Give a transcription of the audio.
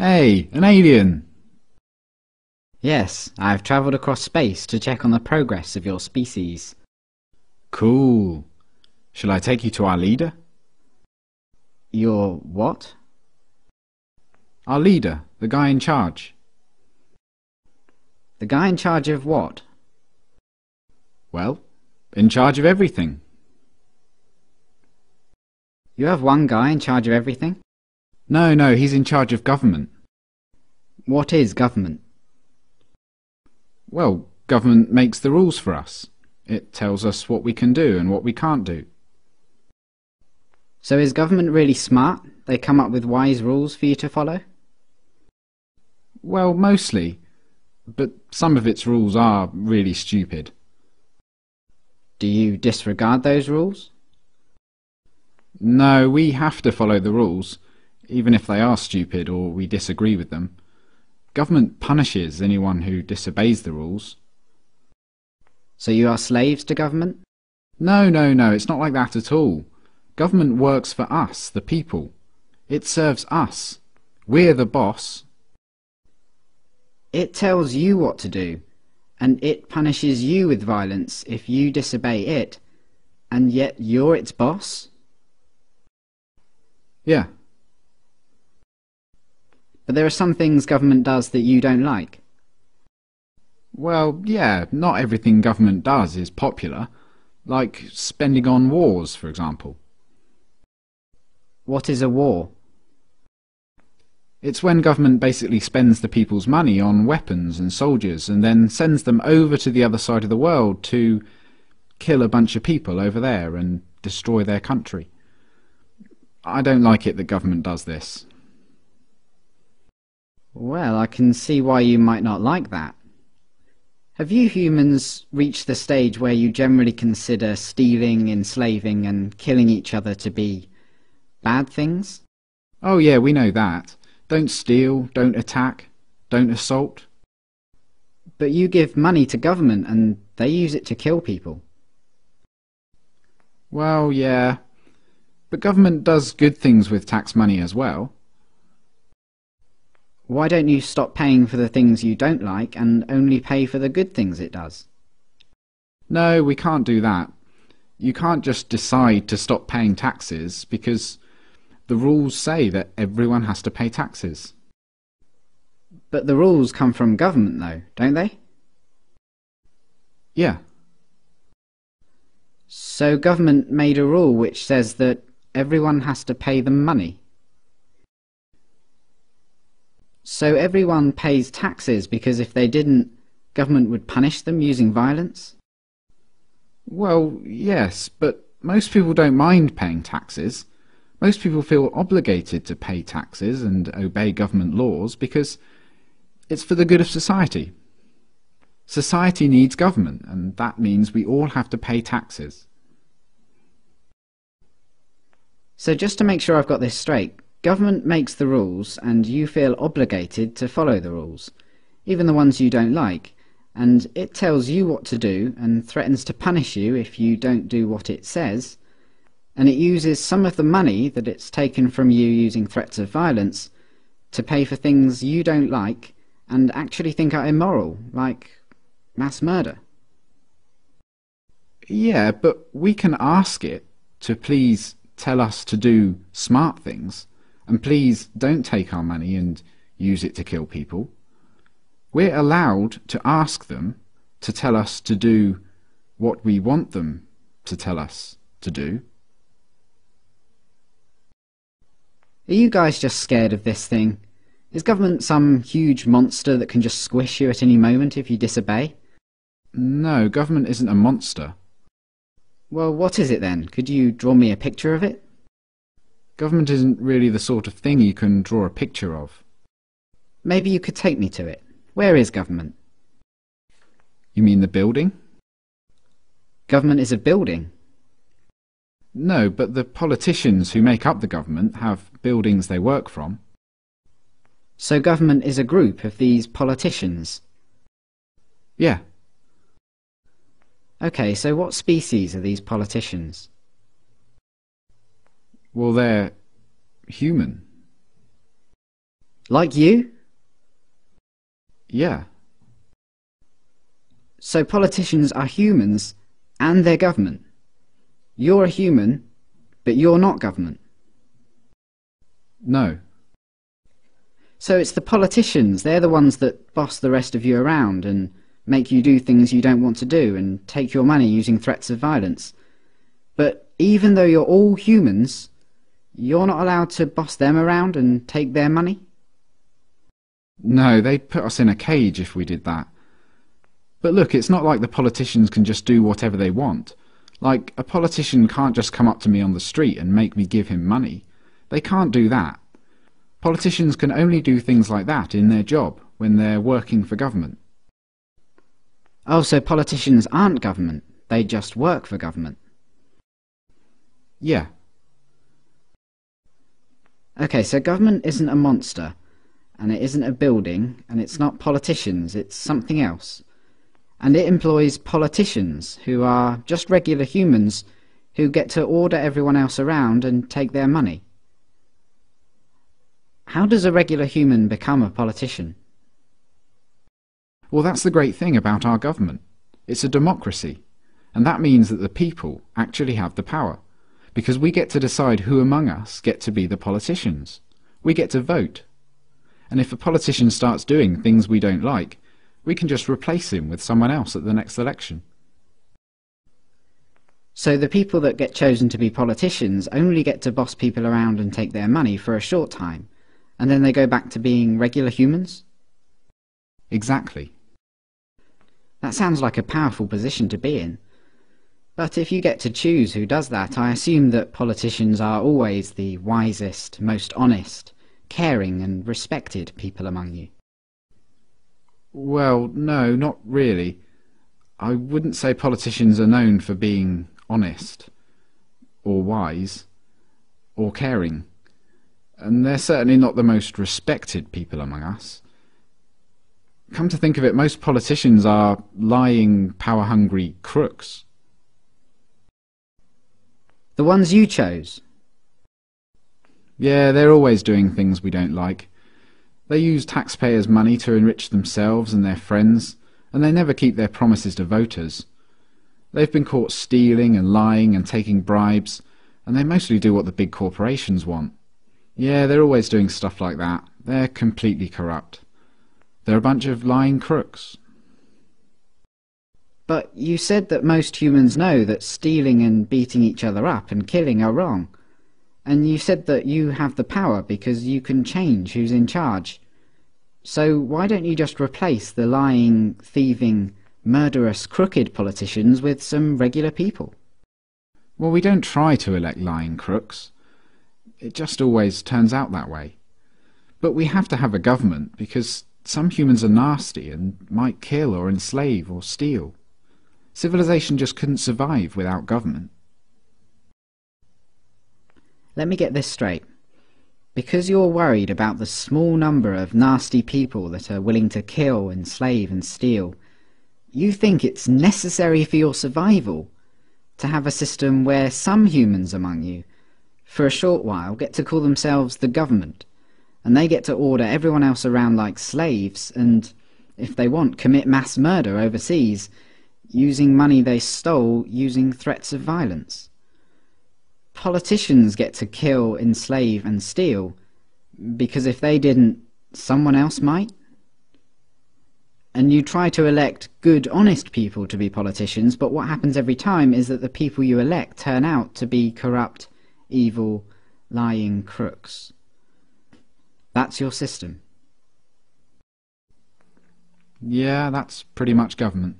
Hey, an alien! Yes, I've travelled across space to check on the progress of your species. Cool. Shall I take you to our leader? Your what? Our leader, the guy in charge. The guy in charge of what? Well, in charge of everything. You have one guy in charge of everything? No, he's in charge of government. What is government? Well, government makes the rules for us. It tells us what we can do and what we can't do. So is government really smart? They come up with wise rules for you to follow? Well, mostly. But some of its rules are really stupid. Do you disregard those rules? No, we have to follow the rules, even if they are stupid or we disagree with them. Government punishes anyone who disobeys the rules. So you are slaves to government? No, it's not like that at all. Government works for us, the people. It serves us. We're the boss. It tells you what to do, and it punishes you with violence if you disobey it, and yet you're its boss? Yeah. But there are some things government does that you don't like. Well, yeah, not everything government does is popular, like spending on wars, for example. What is a war? It's when government basically spends the people's money on weapons and soldiers and then sends them over to the other side of the world to kill a bunch of people over there and destroy their country. I don't like it that government does this. Well, I can see why you might not like that. Have you humans reached the stage where you generally consider stealing, enslaving, and killing each other to be bad things? Oh yeah, we know that. Don't steal, don't attack, don't assault. But you give money to government and they use it to kill people. Well, yeah. But government does good things with tax money as well. Why don't you stop paying for the things you don't like and only pay for the good things it does? No, we can't do that. You can't just decide to stop paying taxes because the rules say that everyone has to pay taxes. But the rules come from government though, don't they? Yeah. So government made a rule which says that everyone has to pay them money. So everyone pays taxes because if they didn't, government would punish them using violence? Well, yes, but most people don't mind paying taxes. Most people feel obligated to pay taxes and obey government laws because it's for the good of society. Society needs government, and that means we all have to pay taxes. So just to make sure I've got this straight, government makes the rules and you feel obligated to follow the rules, even the ones you don't like, and it tells you what to do and threatens to punish you if you don't do what it says, and it uses some of the money that it's taken from you using threats of violence to pay for things you don't like and actually think are immoral, like mass murder. Yeah, but we can ask it to please tell us to do smart things, and please don't take our money and use it to kill people. We're allowed to ask them to tell us to do what we want them to tell us to do. Are you guys just scared of this thing? Is government some huge monster that can just squish you at any moment if you disobey? No, government isn't a monster. Well, what is it then? Could you draw me a picture of it? Government isn't really the sort of thing you can draw a picture of. Maybe you could take me to it. Where is government? You mean the building? Government is a building. No, but the politicians who make up the government have buildings they work from. So government is a group of these politicians? Yeah. Okay, so what species are these politicians? Well, they're human. Like you? Yeah. So politicians are humans and they're government. You're a human, but you're not government. No. So it's the politicians, they're the ones that boss the rest of you around and make you do things you don't want to do and take your money using threats of violence. But even though you're all humans, you're not allowed to boss them around and take their money? No, they'd put us in a cage if we did that. But look, it's not like the politicians can just do whatever they want. Like, a politician can't just come up to me on the street and make me give him money. They can't do that. Politicians can only do things like that in their job, when they're working for government. Oh, so politicians aren't government, they just work for government? Yeah. Okay, so government isn't a monster, and it isn't a building, and it's not politicians, it's something else. And it employs politicians, who are just regular humans, who get to order everyone else around and take their money. How does a regular human become a politician? Well, that's the great thing about our government. It's a democracy, and that means that the people actually have the power, because we get to decide who among us get to be the politicians. We get to vote. And if a politician starts doing things we don't like, we can just replace him with someone else at the next election. So the people that get chosen to be politicians only get to boss people around and take their money for a short time, and then they go back to being regular humans? Exactly. That sounds like a powerful position to be in. But if you get to choose who does that, I assume that politicians are always the wisest, most honest, caring and respected people among you. Well, no, not really. I wouldn't say politicians are known for being honest, or wise, or caring. And they're certainly not the most respected people among us. Come to think of it, most politicians are lying, power-hungry crooks. The ones you chose? Yeah, they're always doing things we don't like. They use taxpayers' money to enrich themselves and their friends, and they never keep their promises to voters. They've been caught stealing and lying and taking bribes, and they mostly do what the big corporations want. Yeah, they're always doing stuff like that. They're completely corrupt. They're a bunch of lying crooks. But you said that most humans know that stealing and beating each other up and killing are wrong. And you said that you have the power because you can change who's in charge. So why don't you just replace the lying, thieving, murderous, crooked politicians with some regular people? Well, we don't try to elect lying crooks. It just always turns out that way. But we have to have a government because some humans are nasty and might kill or enslave or steal. Civilization just couldn't survive without government. Let me get this straight. Because you're worried about the small number of nasty people that are willing to kill, enslave and steal, you think it's necessary for your survival to have a system where some humans among you, for a short while, get to call themselves the government, and they get to order everyone else around like slaves and, if they want, commit mass murder overseas, using money they stole, using threats of violence. Politicians get to kill, enslave and steal, because if they didn't, someone else might. And you try to elect good, honest people to be politicians, but what happens every time is that the people you elect turn out to be corrupt, evil, lying crooks. That's your system. Yeah, that's pretty much government.